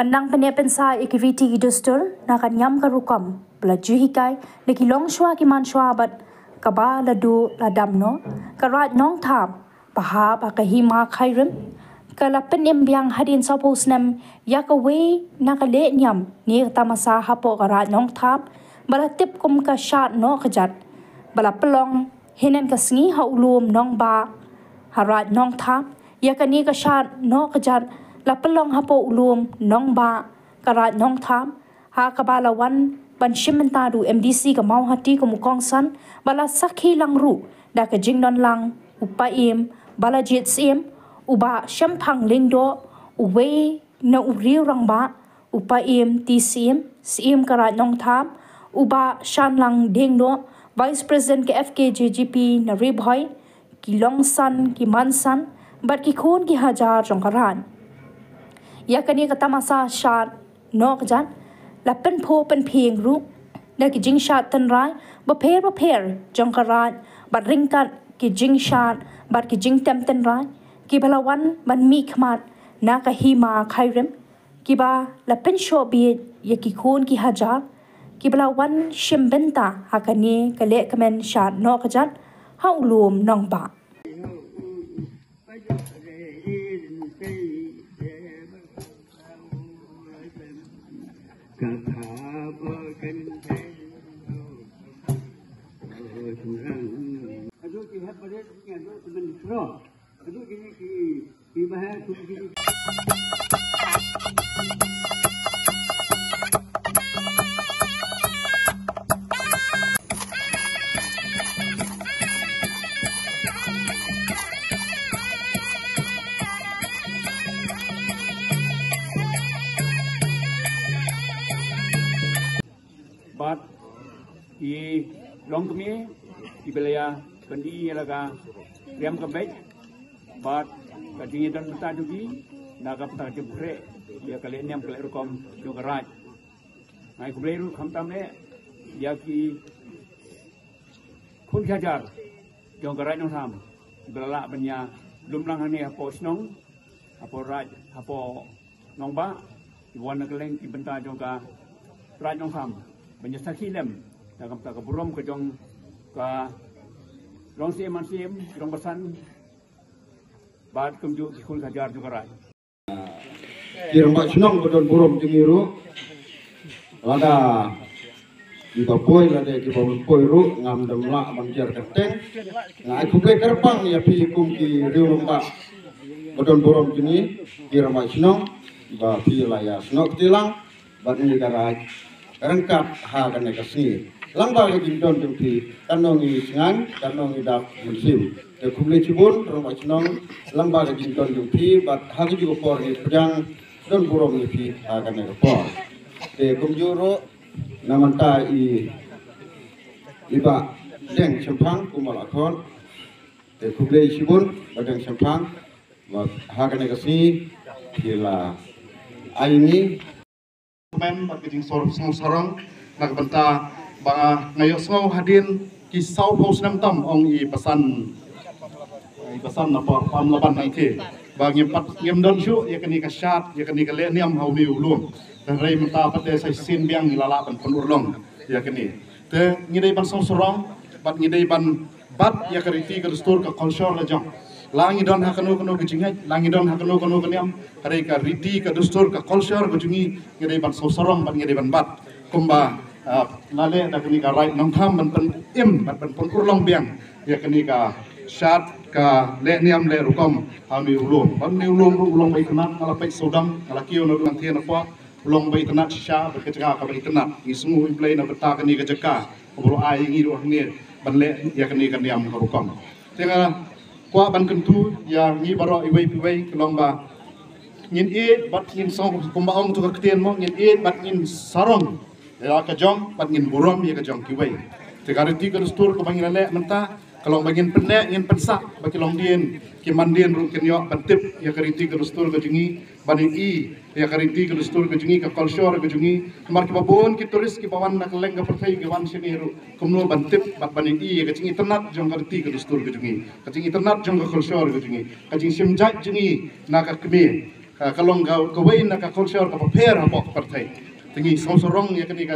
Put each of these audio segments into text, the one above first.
Menang pensa ikiviti gidustur nakan nyam karukam belaju hikai neki long shwa ki man shwa bat kaba ladu ladamno karat nong tham paha pakahima khairim kalapen embyang hadin sapos nam yakawe nakale nyam ni tamasa hapo karat nong tham balatip kum ka shat no kajat bala pelong hinan kasngi haulum nong ba harat nong tham yakani ka shat no kajat la pelong hapo ulum nong ba karat nong tham ha kabala wan ban shimenta du MDC ka mau hati ko mukong san bala sakhi lang ru da ka jingnon lang upaim bala jit sim uba shampang lindo uwe na uriu rang ba upaim ti sim karat nong tham uba shan lang ding do Vice President ke FKJGP na ribhoy ki long san ki man san bat ki khun ki hajar jong karan yakani kata masa shat nok jan la pen pho pen phieng ru da ki jing shat tan rai ba pher jong karat bat ringkat ki jing shat bat ki jing tem tan rai ki balawan ban mi khmat na ka hima khairem ki ba la pen sho bi yaki khun ki hajar ki balawan shimbenta hakani kale kamen shat nok jan haulum nong ba Bat i long kami i belaya kendi laga riam kembek bat kadingi dan beta dugi naga peta jepre ya kali niam kali rukom jogarat ngai kubleru khamtam ne ya ki khun khajar jogarat nong tham belala benya lumlang hani apo snong apo raj apo nongba iwan keleng ki benta joga raj nong tham menyesaki lem dalam tak burom ke jong ka long sim man sim jong basan bad kumju kikul kajar juga rai kirang ba sunong bodon burom jingiru lada di bapoi lada di bapoi ru ngam demla banjar keteng ngai kuke kerpang ya pi kum ki riu ba bodon burom jingi kirang ba sunong ba pi laya sunok tilang bat ni garaj rengkap ha kan kasih langbar ke jindon jumpi kanongi singan kanongi dak musim te kumle cibun rumah cinong langbar ke jindon jumpi bat ha juga por ni pedang don burong ni pi ha kan por te kumjuro namanta iba deng sempang kumalakon te kumle cibun badang sempang bat ha kan kasih kila aini men marketing sorong nak benta ba ngayo ngau hadin ki sau pos nam tam ong i pesan apa pamlaban nai ke ba ngem don shu ya kani ka shat ya kani ka le niam hau mi ulum dan rei menta pate sai sin biang lala ban penurlong ya kani te ngidai ban sorong bat ngidai ban bat ya kariti ka stor ka culture la jang langi don hakanu kanu gijingai langi don hakanu kanu kaniam kare ka riti ka dustur ka culture gujungi ngede ban sosorong ban ngede ban bat kumba lale da kini ka right nong tham ban pen im ban pen urlong biang ya kini ka shat ka le niam le rukom ami ulum ban ni ulum bai kenat ala pai sodam ala kio no dang thien apa ulong bai tenat sha ba ka jaga ka bai tenat ni semua play na beta kini ka jaka bro ai ngi ro ni ban le ya kini ka niam ka rukom tenga kwa ban kentu ya ngi baro iwei piwei kelomba ngin e bat ngin song kumbaong tu ketien mo ngin e bat ngin sarong ya ka jong bat ngin burom ya ka jong kiwei te gariti ka stur ko bangin le menta kalau bangin penne ngin pensa baki long dien ki mandien ru kenyo bantip ya kariti ka stur ka jingi bani i ya kariti ka stur ka jingi ka culture ka jingi mar ki babon ki turis ki bawan nak leng ka perthai ki wan sini ru kumno bantip bat bani i ka jingi tenat jong kariti ka stur ka jingi ka jingi tenat jong ka culture ka jingi ka jingi simjat jingi na ka kemi kalong kawin na ka culture ka paper hapok partai tingi sorong ya kani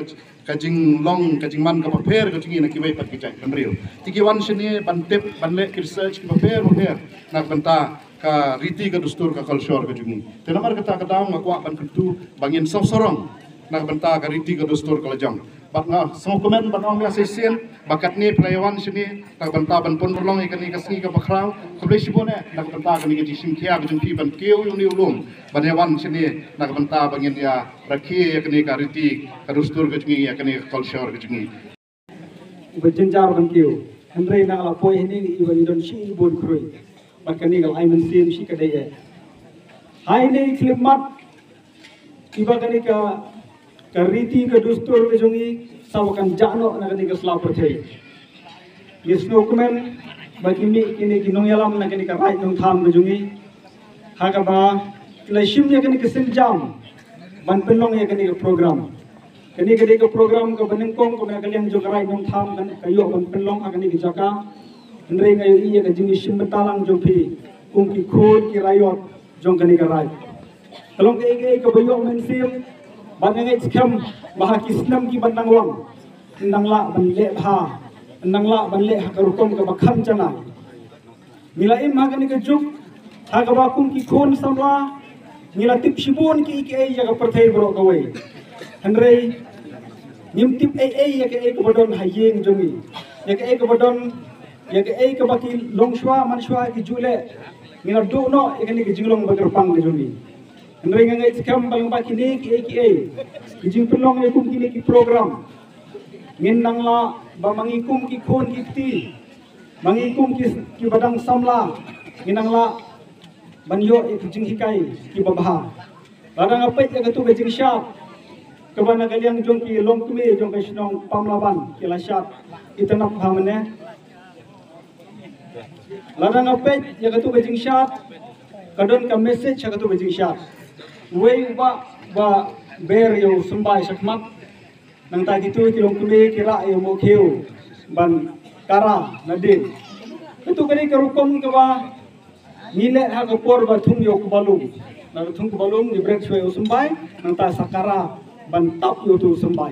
kajing long kajing man ka paper ka tingi na kiwai pat kicai kanriu tiki wan sini bantep banle research ka paper nak benta ka riti ka dustur ka culture ka jungi tenamar kata kata ngakwa ban kentu bangin sorong nak benta ka riti ka dustur ka lajang bat nga semua komen bat ong biasa sen bakat ni pelayawan sini nak benta ban pun berlong ikan ni kasni ka bakrau keblai sibone nak benta ka ni ka jisim kia ka jungpi ban keu yung ni ulum ban yawan sini nak benta bangin ya rakhi ya ni ka riti ka dustur ka jungi ya ni culture ka jungi berjenjar kan keu Henry na ala poi ini iban idon si ibon krui bakan ni gal aiman sim si ka dei hai ni klimat iba kan ka riti ka dustur ka jungi sawakan jano na kan ka selaw perthai yesno kumen bagi mi kini kinong yalam na kan ka right nong tham ka jungi haga ba lesim ya kan ka senjam ban penong ya kan ka program kani ka ka program ka banengkong ka kalian jo right nong tham kan kayo ban penong akan ka jaka ndre ngayo iya ka jungi sim betalang jo phi kum ki khod ki rayot jong kan ka right kalong ka bayo men sim bangangai skam baha kisnam ki bandang wang ndang la ban le bha ndang la ban le hakarukom ka bakham chana mila im ha kani ka juk ha ka ba kum ki khon samla mila tip shibon ki ai jaga perthai bro ka wei hanrei nim tip ai ya ka badon hayeng jongi ya ka badon ya ka baki longshwa manshwa ki jule mila do no ya kani ki jinglong bagar pang ka jongi Henry ngai skam balang ba kini ki kijing pelong e kum kini ki program ngin nang la ba mangikum ki khon ki ti mangikum ki badang samla nginang la banyo e kijing hikai ki babha badang apet ya gatu kijing syap kebana kalian jong ki long kumi jong ka snong pamlaban ki la syap itanap hamne ladang apet ya gatu kijing syap kadon ka message ya gatu kijing syap wei ba ber yo sumbai sakmat nang ta gitu kilong kumi kira yo mo kheu ban kara nadin itu kani karukom ke ba nile ha ko por ba thung yo balum na thung ko balum ni break yo sumbai nang ta sakara ban tap yo tu sumbai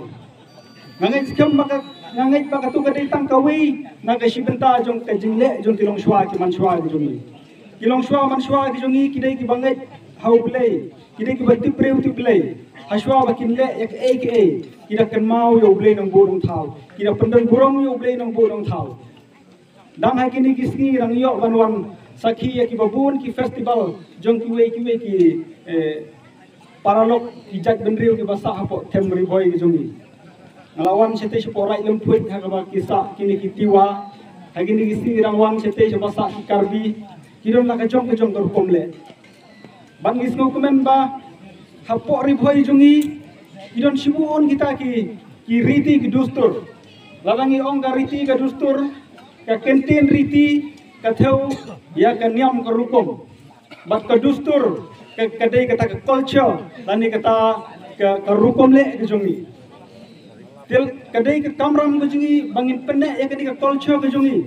ngangai skam maka ngangai ba tu kadai tang kawi na ka sibenta jong ka jingle jong kilong shwa ki man shwa ki jongi kilong shwa man shwa ki jongi kidai ki bangai how play kidai ki bati preu tu play haswa bakin le ek kida kan mau yo play nang bodong thau kida pendon burong yo play nang bodong thau dang ha kini kisni rang yo banwan sakhi ya ki babun ki festival jong ki we ki paralok ki jak benriu ki basa hapo temri boy ki jongi ngalawan sete seporai lem puit ha ba kisa kini ki tiwa ha kini kisni rang wan sete basa ki karbi kidon la ka jong komle bang isno komen ba hapo ribhoi jungi idon sibuon kita ki riti ki dustur lalangi ong ka riti ka dustur ka kenten riti ka theu ya ka niam ka rukom bat ka dustur ka kadai kata ka culture lani kata ka rukom le ka jungi tel kadai ka kamram ka jungi bangin penne ya kadai ka culture ka jungi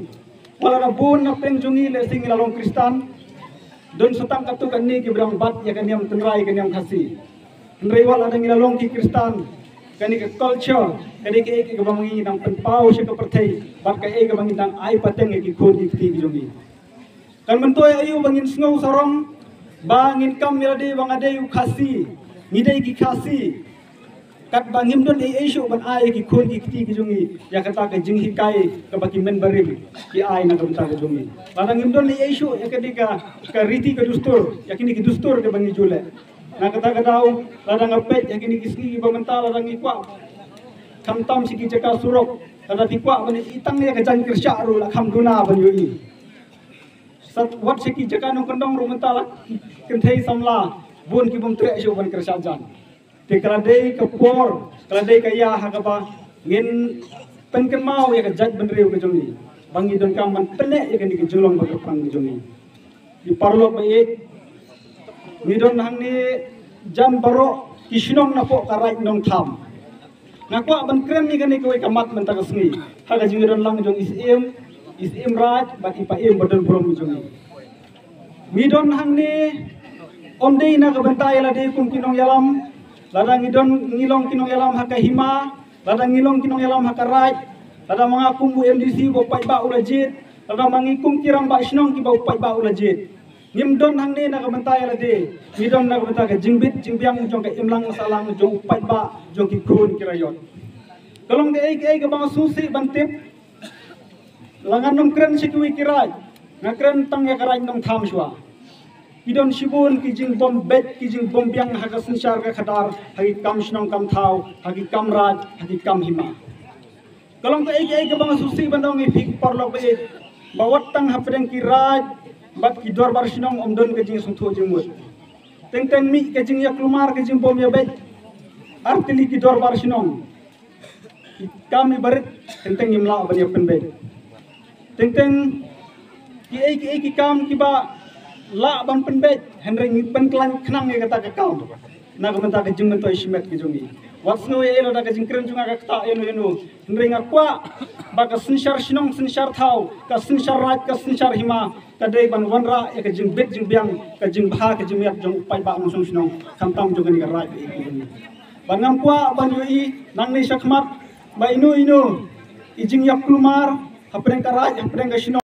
wala na bon na peng jungi le sing lalong kristan don setang katu kan ni ki brang bat ya kan yam tenrai kan yam khasi tenrai wala ada ngilalong ki kristan kan ni ke culture kan ni ke bangi nang penpau se ke perthai bat ka e ke bangi nang ai pateng ki khod ki ti jongi kan mentoy ayu bangin sngow sarong bangin kam milade bang ade yu khasi ngidai ki khasi kat bangim don e shu ban ai ki khod ki ti jongi ya kata ke jing hikai ke baki men barim ki ai na kamta ke jongi barang imdon ni isu ya ka riti ka dustur ya kini ki dustur ke bangi jule na kata kadau ladang apet ya kini kisni ba mental ladang ikwa kamtam siki jaka surok kada tikwa bani itang ya ka jan kirsya ru la kham duna ban yoi sat wat siki jaka no kondong ru mental kenthei samla bun ki bum tre shu ban kirsya jan te kala dei ka por kala dei ka ya ha ka ba ngin pen kan mau ya ka jaj ban riu ka jongi bangi don kam man pene ya kan ki julong ba pang jongi di parlo ba e ni don hang ni jam baro kisnong na po ka right nong tham na kwa ban krem ni kan ni ko kamat man ta kasni ha ga jingi don lang jong is raj ba ki pa em badon brom jongi mi don hang ni Omdei na kebentai lade kum kinong yalam, ladang ngilong kinong yalam haka hima, ladang ngilong kinong yalam haka raj, ladang mga kumbu MDC bo pai ba ulajit, ladang mangikum kirang ba isnong ki bo pai ba ulajit. Ngimdon hang ne na kebentai lade, ngidon na kebentai ke jingbit jingbiang jong ke imlang salang jong pai ba jong ki kun kirayot. Kalong ke ke bang susi bantip, langan nong kren sikui kirai, ngakren tang ya karai nong tham shwa. Idon shibun kijing bom bet kijing bom biang haga sensyar ka khadar hagi kam shnong kam thau hagi kam raj hagi kam hima kalong ka ege bang susi bandong i phik parlok be bawat tang hapdeng ki raj bat ki dor bar shnong omdon kijing sungtho jingmut teng teng mi kijing ya klumar kijing bom ya bet artili ki dor bar shnong kam i barit teng teng imla ban ya pen bet teng teng ki kam ki ba la ban penbet henry pen klan khnang e kata ka kaum na ko menta ka jingmen to ismet ki jungi wats no e lo da ka jingkren junga ka ta eno henry ngakwa ba ka sinshar shinong sinshar thau ka sinshar raj ka sinshar hima ka dei ban wanra e ka jingbet jingbiang ka jingbha ka jimiat jong pai ba mosong shinong kamtam junga ni ka raj e ki jungi ban ngakwa ban yui nang ni shakmat ba inu i jing yak klumar hapren ka raj hapren ka shinong